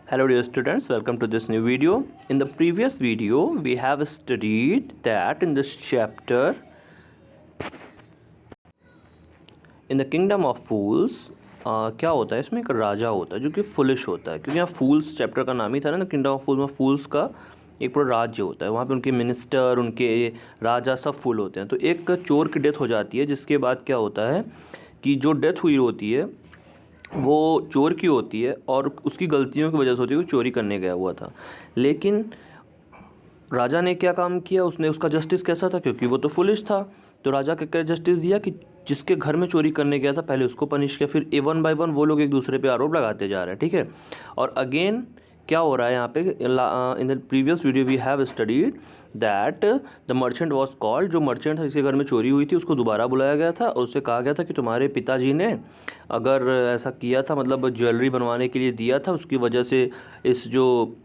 Hello dear students, welcome to this new video. In the previous video we have studied that in this chapter in the kingdom of fools क्या होता है, इसमें एक राजा होता है जो कि फुलिश होता है, क्योंकि यहाँ फूल्स चैप्टर का नाम ही था ना, किंगडम ऑफ फूल्स में फूल्स का एक पूरा राज्य होता है। वहाँ पे उनके मिनिस्टर, उनके राजा सब फूल होते हैं। तो एक चोर की डेथ हो जाती है, जिसके बाद क्या होता है कि जो डेथ हुई होती है वो चोर की होती है और उसकी गलतियों की वजह से होती है, वो चोरी करने गया हुआ था। लेकिन राजा ने क्या काम किया, उसने उसका जस्टिस कैसा था, क्योंकि वो तो फुलिश था। तो राजा का क्या जस्टिस दिया कि जिसके घर में चोरी करने गया था पहले उसको पनिश किया, फिर वन बाय वन वो लोग एक दूसरे पे आरोप लगाते जा रहे हैं, ठीक है। और अगेन क्या हो रहा है यहाँ पे, in the previous video we have studied that the merchant was called. जो मर्चेंट जिसके घर में चोरी हुई थी उसको दोबारा बुलाया गया था और उससे कहा गया था कि तुम्हारे पिताजी ने अगर ऐसा किया था, मतलब ज्वेलरी बनवाने के लिए दिया था, उसकी वजह से इस जो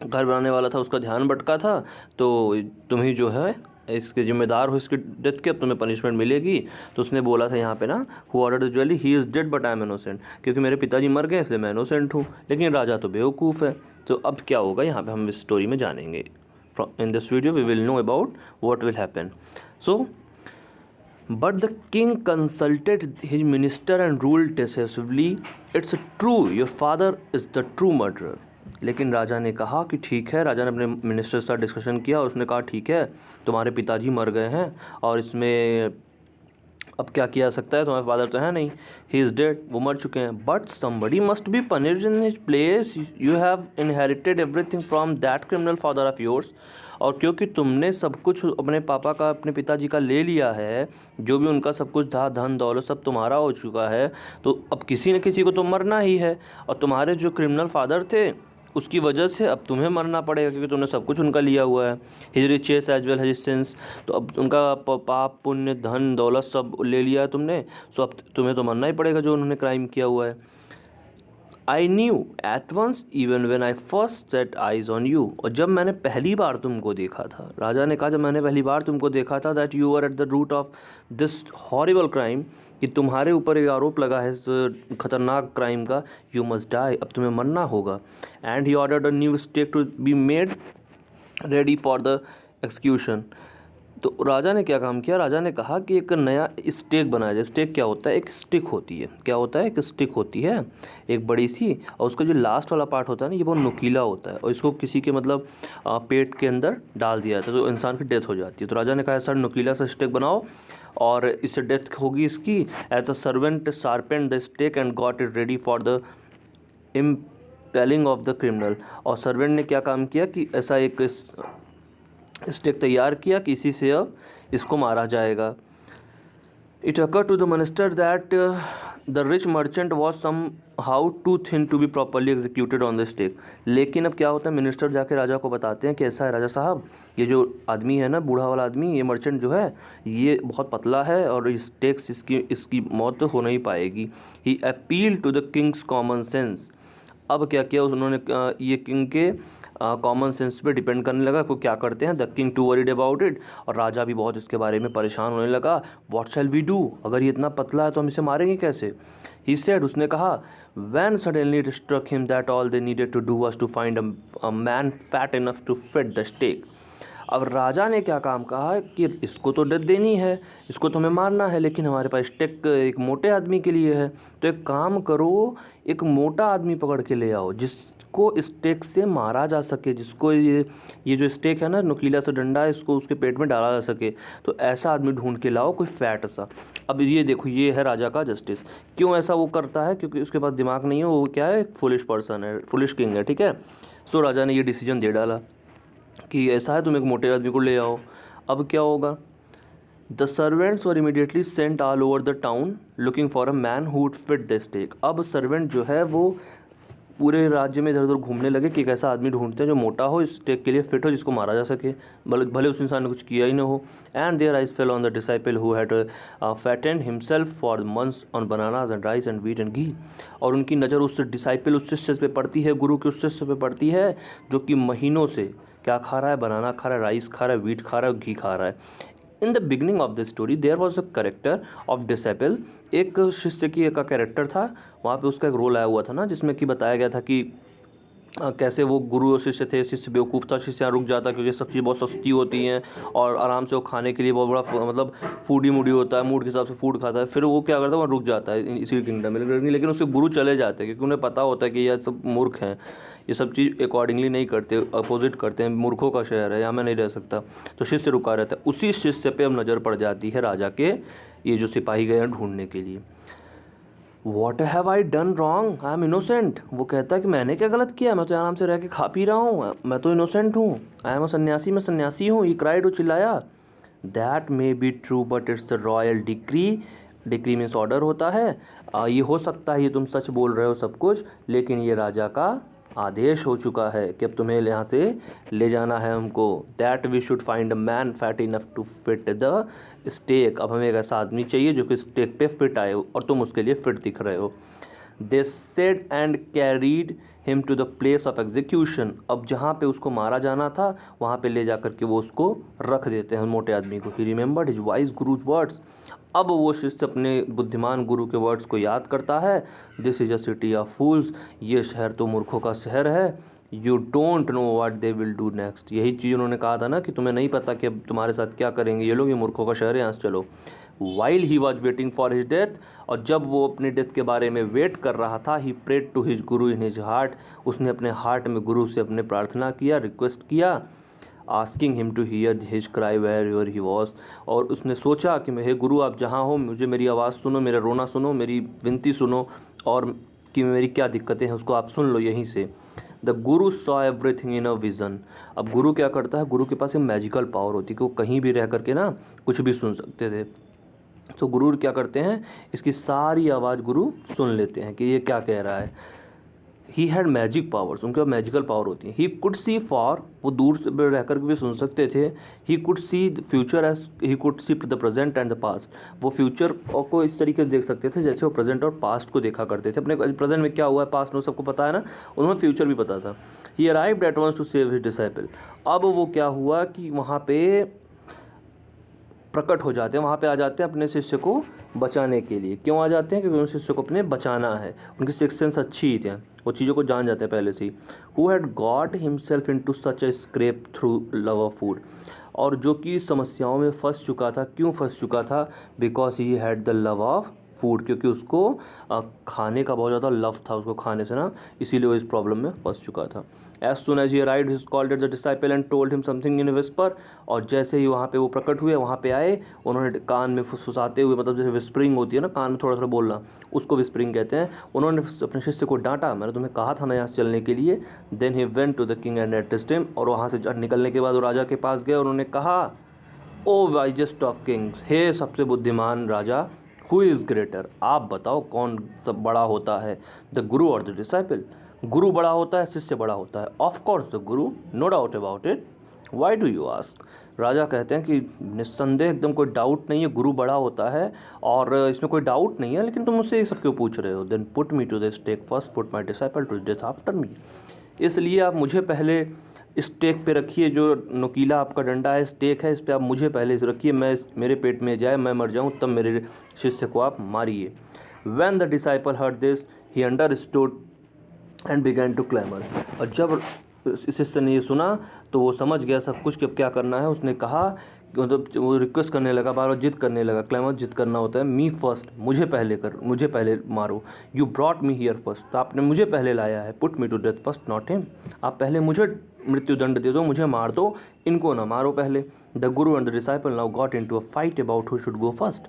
घर बनाने वाला था उसका ध्यान भटका था, तो तुम ही जो है इसके जिम्मेदार हो इसकी डेथ के, अब तुम्हें पनिशमेंट मिलेगी। तो उसने बोला था यहाँ पे ना, who ordered the jewellery he is dead but I am innocent, क्योंकि मेरे पिताजी मर गए इसलिए मैं इनोसेंट हूँ। लेकिन राजा तो बेवकूफ़ है। तो अब क्या होगा यहाँ पे हम इस स्टोरी में जानेंगे। In this video we will know about what will happen. So but the king consulted his minister and ruled decisively, it's true your father is the true murderer. लेकिन राजा ने कहा कि ठीक है, राजा ने अपने मिनिस्टर के साथ डिस्कशन किया और उसने कहा ठीक है, तुम्हारे पिताजी मर गए हैं और इसमें अब क्या किया जा सकता है, तुम्हारे फादर तो है नहीं, ही इज़ डेड, वो मर चुके हैं। But somebody must be punished in his place, you have inherited everything from that criminal father of yours. और क्योंकि तुमने सब कुछ अपने पापा का, अपने पिताजी का ले लिया है, जो भी उनका सब कुछ था, धन दौलत सब तुम्हारा हो चुका है, तो अब किसी न किसी को तो मरना ही है। और तुम्हारे जो क्रिमिनल फादर थे उसकी वजह से अब तुम्हें मरना पड़ेगा, क्योंकि तुमने सब कुछ उनका लिया हुआ है, his riches as well his sins. तो अब उनका पाप पुण्य धन दौलत सब ले लिया है तुमने, सो अब तुम्हें तो मरना ही पड़ेगा जो उन्होंने क्राइम किया हुआ है। I knew at once even when I first set eyes on you. और जब मैंने पहली बार तुमको देखा था, राजा ने कहा जब मैंने पहली बार तुमको देखा था, that you are at the root of this horrible crime, कि तुम्हारे ऊपर एक आरोप लगा है इस खतरनाक क्राइम का, यू मस्ट डाई, अब तुम्हें मरना होगा। And he ordered a new stake to be made ready for the execution. तो राजा ने क्या काम किया, राजा ने कहा कि एक नया स्टेक बनाया जाए। स्टेक क्या होता है, एक स्टिक होती है। क्या होता है, एक स्टिक होती है एक बड़ी सी, और उसका जो लास्ट वाला पार्ट होता है ना, ये बहुत नुकीला होता है, और इसको किसी के मतलब पेट के अंदर डाल दिया जाता है तो इंसान की डेथ हो जाती है। तो राजा ने कहा सर नुकीला सा स्टेक बनाओ और इससे डेथ होगी इसकी। As a servant sharpened the stake and got it ready for the impaling of the criminal. और सर्वेंट ने क्या काम किया कि ऐसा एक स्टेक तैयार किया कि इसी से अब इसको मारा जाएगा। It occur to the minister that the rich merchant was somehow too thin to be properly executed on the stake. लेकिन अब क्या होता है, मिनिस्टर जाके राजा को बताते हैं कि ऐसा है राजा साहब, ये जो आदमी है ना, बूढ़ा वाला आदमी, ये मर्चेंट जो है ये बहुत पतला है और स्टेक्स इसकी मौत तो हो नहीं पाएगी। He appeal to the king's common sense. अब क्या किया उन्होंने, ये किंग के कॉमन सेंस पे डिपेंड करने लगा को क्या करते हैं। The king to worried about it, और राजा भी बहुत इसके बारे में परेशान होने लगा। व्हाट शैल वी डू, अगर ये इतना पतला है तो हम इसे मारेंगे कैसे। ही सेड, उसने कहा, when suddenly it struck him that all they needed to do was to find a man fat enough to fit the stake. अब राजा ने क्या काम कहा कि इसको तो डेथ देनी है, इसको तो हमें मारना है, लेकिन हमारे पास स्टेक एक मोटे आदमी के लिए है। तो एक काम करो, एक मोटा आदमी पकड़ के ले आओ जिसको स्टेक से मारा जा सके, जिसको ये जो स्टेक है ना, नुकीला सा डंडा है, इसको उसके पेट में डाला जा सके। तो ऐसा आदमी ढूंढ के लाओ, कोई फैट सा। अब ये देखो, ये है राजा का जस्टिस। क्यों ऐसा वो करता है, क्योंकि उसके पास दिमाग नहीं है, वो क्या है, फुलिश पर्सन है, फुलिश किंग है, ठीक है। सो राजा ने ये डिसीजन दे डाला कि ऐसा है, तुम एक मोटे आदमी को ले आओ। अब क्या होगा, the servants were immediately sent all over the town looking for a man who would fit the stake. अब सर्वेंट जो है वो पूरे राज्य में इधर उधर घूमने लगे कि एक ऐसा आदमी ढूंढते हैं जो मोटा हो, इस स्टेक के लिए फिट हो, जिसको मारा जा सके, भले उस इंसान ने कुछ किया ही ना हो। And their eyes fell on the disciple who had fattened himself for months on bananas and rice and wheat and ghee. और उनकी नज़र उस डिसाइपल, उस शिष्य पे पड़ती है, गुरु के उस शिष्य पे पड़ती है जो कि महीनों से क्या खा रहा है, बनाना खा रहा है, राइस खा रहा है, व्हीट खा रहा है, घी खा रहा है। In the beginning of the story there was a character of disciple. एक शिष्य की का कैरेक्टर था, वहाँ पे उसका एक रोल आया हुआ था ना, जिसमें कि बताया गया था कि कैसे वो गुरु और शिष्य थे, शिष्य बेवकूफ़ था, शिष्य यहाँ रुक जाता क्योंकि सब चीज़ बहुत सस्ती होती हैं और आराम से वो खाने के लिए बहुत बड़ा मतलब फूडी मूडी होता है, मूड के हिसाब से फूड खाता है, फिर वो क्या करता है, वहाँ रुक जाता है इसी किंगडम में। लेकिन उसके गुरु चले जाते हैं क्योंकि उन्हें पता होता है कि यह सब मूर्ख हैं, ये सब चीज़ अकॉर्डिंगली नहीं करते, अपोजिट करते हैं, मूर्खों का शहर है, यहाँ मैं नहीं रह सकता। तो शिष्य रुका रहता है। उसी शिष्य पे अब नज़र पड़ जाती है राजा के, ये जो सिपाही गए हैं ढूंढने के लिए। What have I done wrong, I am innocent. वो कहता है कि मैंने क्या गलत किया, मैं तो आराम से रह के खा पी रहा हूँ, मैं तो इनोसेंट हूँ, आई एम अ सन्यासी, मैं सन्यासी हूँ। ये क्राइड, वो चिल्लाया। That may be true but it's the royal decree. Decree means order होता है। ये हो सकता है, ये तुम सच बोल रहे हो सब कुछ, लेकिन ये राजा का आदेश हो चुका है कि अब तुम्हें यहाँ से ले जाना है हमको। That we should find a man fat enough to fit the stake. अब हमें एक ऐसा आदमी चाहिए जो कि स्टेक पे फिट आए और तुम उसके लिए फिट दिख रहे हो। They said and carried him to the place of execution. अब जहाँ पे उसको मारा जाना था वहाँ पे ले जाकर के वो उसको रख देते हैं मोटे आदमी को। He remembered his wise guru's words. अब वो शिष्य अपने बुद्धिमान गुरु के वर्ड्स को याद करता है। This is a city of fools. ये शहर तो मूर्खों का शहर है। You don't know what they will do next. यही चीज़ उन्होंने कहा था ना कि तुम्हें नहीं पता कि अब तुम्हारे साथ क्या करेंगे ये लोग, ये मूर्खों का शहर है, यहाँ से चलो। While he was waiting for his death. और जब वो अपनी डेथ के बारे में वेट कर रहा था, ही prayed to his Guru in his heart. उसने अपने हार्ट में गुरु से अपने प्रार्थना किया, रिक्वेस्ट किया, asking him to hear his cry wherever he was. और उसने सोचा कि हे गुरु आप जहाँ हो, मुझे मेरी आवाज़ सुनो, मेरा रोना सुनो, मेरी विनती सुनो, और कि मेरी क्या दिक्कतें हैं उसको आप सुन लो यहीं से। The Guru saw everything in a vision. अब गुरु क्या करता है, गुरु के पास एक मैजिकल पावर होती है कि वो कहीं भी रह करके ना कुछ भी सुन सकते थे। तो गुरु क्या करते हैं, इसकी सारी आवाज़ गुरु सुन लेते हैं कि ये क्या कह रहा है। ही हैड मैजिक पावर्स, उनके पास मैजिकल पावर होती है। ही कुड सी फॉर, वो दूर से रह कर भी सुन सकते थे। He could see the future as he could see the present and the past. वो फ्यूचर को इस तरीके से देख सकते थे जैसे वो प्रेजेंट और पास्ट को देखा करते थे। अपने प्रेजेंट में क्या हुआ है, पास्ट में सबको पता है ना, उन्हें फ्यूचर भी पता था। He arrived at once to save his disciple. अब वो क्या हुआ कि वहाँ पे प्रकट हो जाते हैं, वहाँ पे आ जाते हैं अपने शिष्य को बचाने के लिए। क्यों आ जाते हैं, क्योंकि उन शिष्य को अपने बचाना है। उनकी सिक्स सेंस अच्छी ही थी, वो चीज़ों को जान जाते हैं पहले से ही। Who had got himself into such a scrape through love of food. और जो कि समस्याओं में फंस चुका था। क्यों फंस चुका था, because he had the love of food, क्योंकि उसको खाने का बहुत ज़्यादा लव था उसको खाने से ना, इसीलिए वो इस प्रॉब्लम में फंस चुका था। As soon as he arrived he called the disciple and told him something in whisper. और जैसे ही वहाँ पे वो प्रकट हुए, वहाँ पे आए, उन्होंने कान में फुसफुसाते हुए, मतलब जैसे विस्परिंग होती है ना, कान में थोड़ा थोड़ा बोलना, उसको विस्परिंग कहते हैं। उन्होंने अपने शिष्य को डांटा, मैंने तुम्हें कहा था ना यहाँ से चलने के लिए। Then he went to the king and addressed him. और वहाँ से निकलने के बाद वो राजा के पास गए और उन्होंने कहा, ओ वाइजेस्ट ऑफ किंग्स, हे सबसे बुद्धिमान राजा, हु इज़ ग्रेटर, आप बताओ कौन सब बड़ा होता है, द गुरु और द डिसाइपल। गुरु बड़ा होता है, शिष्य बड़ा होता है। Of course the guru, no doubt about it, why do you ask. राजा कहते हैं कि निस्संदेह, एकदम कोई डाउट नहीं है, गुरु बड़ा होता है और इसमें कोई डाउट नहीं है, लेकिन तुम मुझसे ये सब क्यों पूछ रहे हो। Then put me to the stake first, put my disciple to death after me. इसलिए आप मुझे पहले स्टेक पे रखिए, जो नुकीला आपका डंडा है, स्टेक है, इस पर आप मुझे पहले से रखिए, मैं मेरे पेट में जाए, मैं मर जाऊँ, तब मेरे शिष्य को आप मारिए। When the disciple heard this he understood and began to clamour. और जब शिष्य ने ये सुना तो वो समझ गया सब कुछ कि अब क्या करना है। उसने कहा, मतलब वो रिक्वेस्ट करने लगा, बार बार जिद करने लगा। क्लैमर जिद करना होता है। मी फर्स्ट, मुझे पहले कर, मुझे पहले मारो। You brought me here first, तो आपने मुझे पहले लाया है। Put me to death first not him, आप पहले मुझे मृत्युदंड दे दो, मुझे मार दो, इनको ना मारो पहले। The Guru and the disciple now got into a fight about who should go first.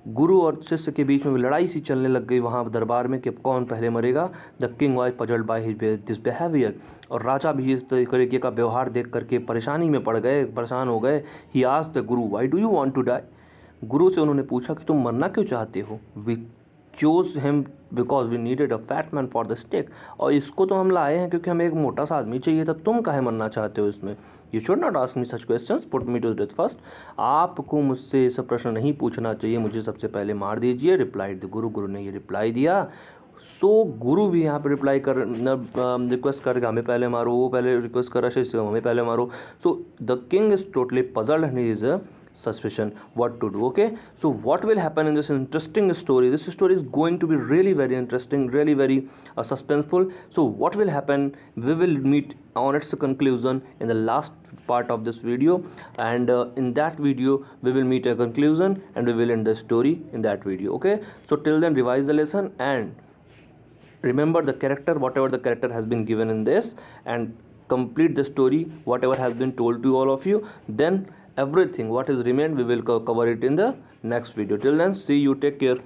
गुरु और शिष्य के बीच में लड़ाई सी चलने लग गई वहाँ दरबार में कि अब कौन पहले मरेगा। The king was puzzled by his this behaviour. और राजा भी इस तरीके का व्यवहार देख करके परेशानी में पड़ गए, परेशान हो गए। He asked the guru, why do you want to die. Guru से उन्होंने पूछा कि तुम मरना क्यों चाहते हो। We chose him because we needed a fat man for the stake. और इसको तो हम लाए हैं क्योंकि हमें एक मोटा सा आदमी चाहिए था, तुम काहे मरना चाहते हो इसमें। You should not ask me such questions, put me to death first. आपको मुझसे ये सब प्रश्न नहीं पूछना चाहिए, मुझे सबसे पहले मार दीजिए। रिप्लाइड द गुरु, गुरु ने ये रिप्लाई दिया। सो गुरु भी यहाँ पे रिप्लाई कर, रिक्वेस्ट कर हमें पहले मारो, वो पहले रिक्वेस्ट कर रहा शिष्य हमें पहले मारो। So the king is totally puzzled and he is suspicion what to do. Okay, so what will happen in this interesting story? This story is going to be really very interesting, really very suspenseful. So what will happen, we will meet on its conclusion in the last part of this video, and in that video we will meet a conclusion and we will end the story in that video. Okay, so till then revise the lesson and remember the character, whatever the character has been given in this, and complete the story whatever has been told to all of you. Then everything what is remained we will cover it in the next video. Till then, see you, take care.